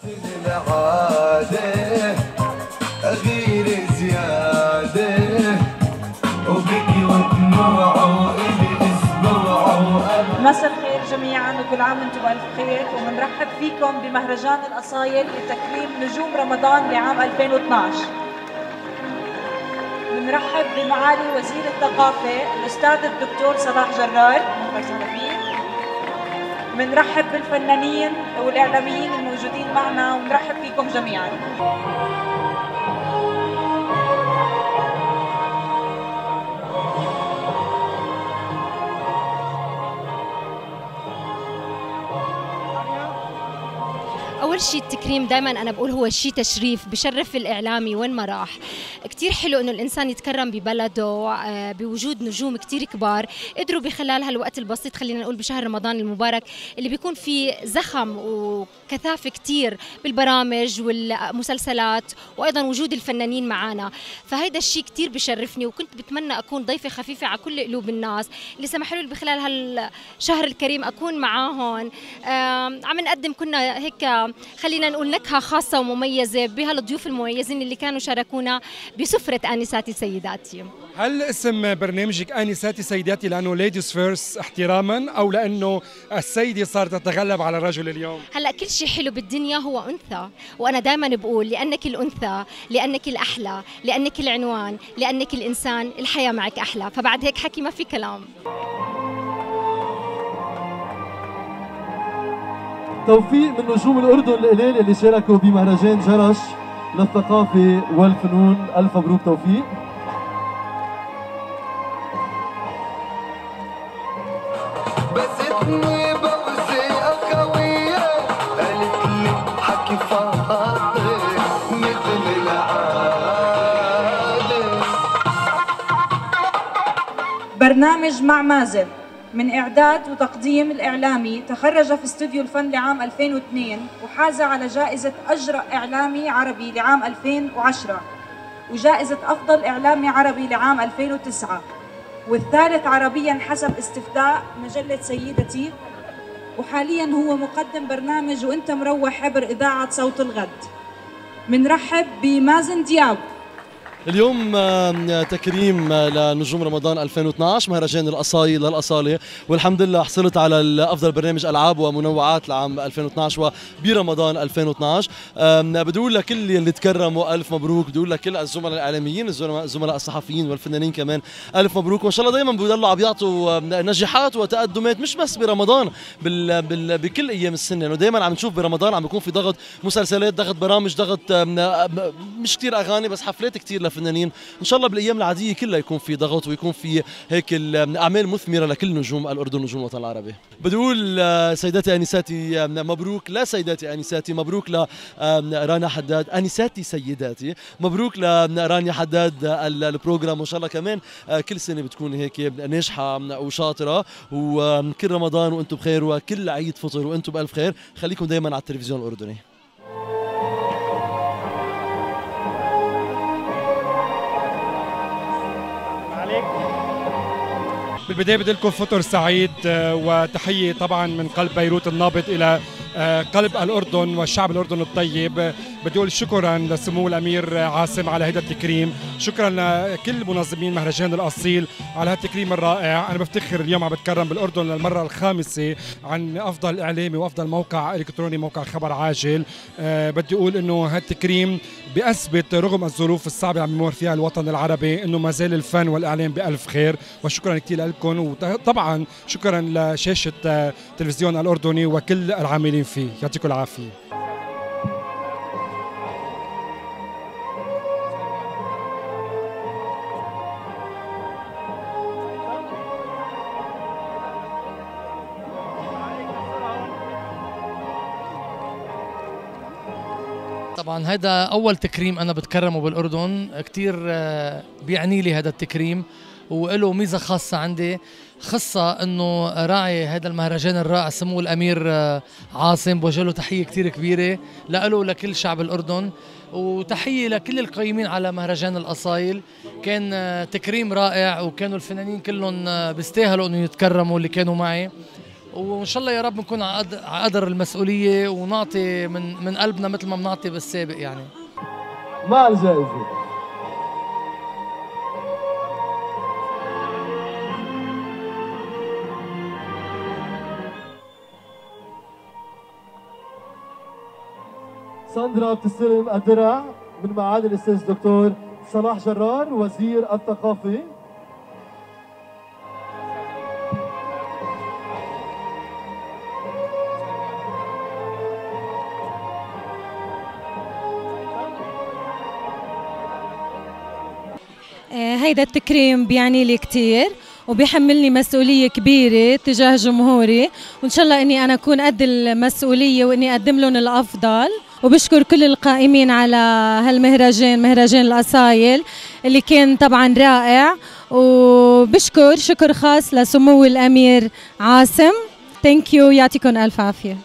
العادة غير زيادة وبكي ودموع وإلي أسبوع. مساء الخير جميعا وكل عام وانتم بألف خير، وبنرحب فيكم بمهرجان الأصايل لتكريم نجوم رمضان لعام 2012. بنرحب بمعالي وزير الثقافة الأستاذ الدكتور صلاح جرار، بنرحب بالفنانين والإعلاميين الموجودين معنا ونرحب فيكم جميعا. أول شيء التكريم دائما أنا بقول هو شيء تشريف بشرف الإعلامي وين ما راح. كتير حلو إنه الإنسان يتكرم ببلده بوجود نجوم كتير كبار قدروا بخلال هالوقت البسيط، خلينا نقول بشهر رمضان المبارك اللي بيكون فيه زخم وكثافة كتير بالبرامج والمسلسلات وأيضا وجود الفنانين معنا، فهيدا الشيء كتير بشرفني، وكنت بتمنى أكون ضيفة خفيفة على كل قلوب الناس اللي سمحوا لي بخلال هالشهر الكريم أكون معاهم. عم نقدم كنا هيك خلينا نقول نكهة خاصة ومميزة بهالضيوف المميزين اللي كانوا شاركونا بسفرة آنساتي سيداتي. هل اسم برنامجك آنساتي سيداتي لأنه ليديز فيرست احتراما أو لأنه السيدة صارت تتغلب على الرجل اليوم؟ هلا كل شيء حلو بالدنيا هو أنثى، وأنا دائما بقول لأنك الأنثى، لأنك الأحلى، لأنك العنوان، لأنك الإنسان، الحياة معك أحلى، فبعد هيك حكي ما في كلام. توفيق من نجوم الأردن القليل اللي شاركوا بمهرجان جرش للثقافة والفنون، ألف مبروك توفيق. بستني بوزي قوية قالت لي حكي فاضي مثل العادة. برنامج مع مازن من إعداد وتقديم الإعلامي، تخرج في استوديو الفن لعام 2002 وحاز على جائزة أجرأ إعلامي عربي لعام 2010 وجائزة أفضل إعلامي عربي لعام 2009 والثالث عربيا حسب استفتاء مجلة سيدتي، وحاليا هو مقدم برنامج وانت مروح عبر إذاعة صوت الغد. منرحب بمازن دياب. اليوم تكريم لنجوم رمضان 2012 مهرجان الأصايل للأصالة، والحمد لله حصلت على أفضل برنامج ألعاب ومنوعات لعام 2012 وبرمضان 2012. بدي أقول لكل اللي تكرموا ألف مبروك، بدي أقول لكل الزملاء الإعلاميين، الزملاء الصحفيين والفنانين كمان ألف مبروك، وإن شاء الله دائما بيضلوا عم يعطوا نجاحات وتقدمات مش بس برمضان بكل أيام السنة، إنه دائما عم نشوف برمضان عم بيكون في ضغط مسلسلات، ضغط برامج، ضغط مش كتير أغاني بس حفلات كتير فنانين. ان شاء الله بالايام العاديه كلها يكون في ضغط ويكون في هيك الاعمال مثمره لكل نجوم الاردن ونجوم الوطن العربي. بدي اقول سيداتي انساتي مبروك، لا سيداتي انساتي مبروك لرانا حداد، انساتي سيداتي مبروك لرانيا حداد البروجرام، وان شاء الله كمان كل سنه بتكون هيك ناجحه وشاطره، وكل رمضان وانتم بخير وكل عيد فطر وانتم بالف خير. خليكم دائما على التلفزيون الاردني. بالبداية بدي لكم فطر سعيد وتحية طبعا من قلب بيروت النابض إلى قلب الأردن والشعب الأردني الطيب. بدي أقول شكرا لسمو الأمير عاصم على هذا التكريم، شكرا لكل منظمين مهرجان الأصيل على هالتكريم الرائع. أنا بفتخر اليوم عم بتكرم بالأردن للمرة الخامسة عن أفضل إعلامي وأفضل موقع إلكتروني، موقع خبر عاجل. بدي أقول إنه هالتكريم بأثبت رغم الظروف الصعبة عم يمر فيها الوطن العربي إنه ما زال الفن والإعلام بألف خير، وشكرا كثير لكم، وطبعا شكرا لشاشة تلفزيون الأردني وكل العاملين فيه، يعطيكم العافية. طبعا هذا أول تكريم أنا بتكرمه بالأردن، كتير بيعني لي هذا التكريم وله ميزة خاصة عندي، خاصة أنه راعي هذا المهرجان الرائع سمو الأمير عاصم، بوجه له تحية كتير كبيرة له ولكل شعب الأردن، وتحية لكل القائمين على مهرجان الأصايل. كان تكريم رائع وكانوا الفنانين كلهم بيستاهلوا أنه يتكرموا اللي كانوا معي، وان شاء الله يا رب نكون على قدر المسؤوليه ونعطي من قلبنا مثل ما بنعطي بالسابق يعني. مع الجائزه ساندرا بتستلم الدرع من معالي الاستاذ الدكتور صلاح جرار وزير الثقافه. هيدا التكريم بيعني لي كتير وبيحملني مسؤولية كبيرة تجاه جمهوري، وإن شاء الله إني أنا أكون قد المسؤولية وإني أقدم لهم الأفضل. وبشكر كل القائمين على هالمهرجان، مهرجان الأصايل اللي كان طبعا رائع، وبشكر شكر خاص لسمو الأمير عاصم. ثانك يو، يعطيكم ألف عافية.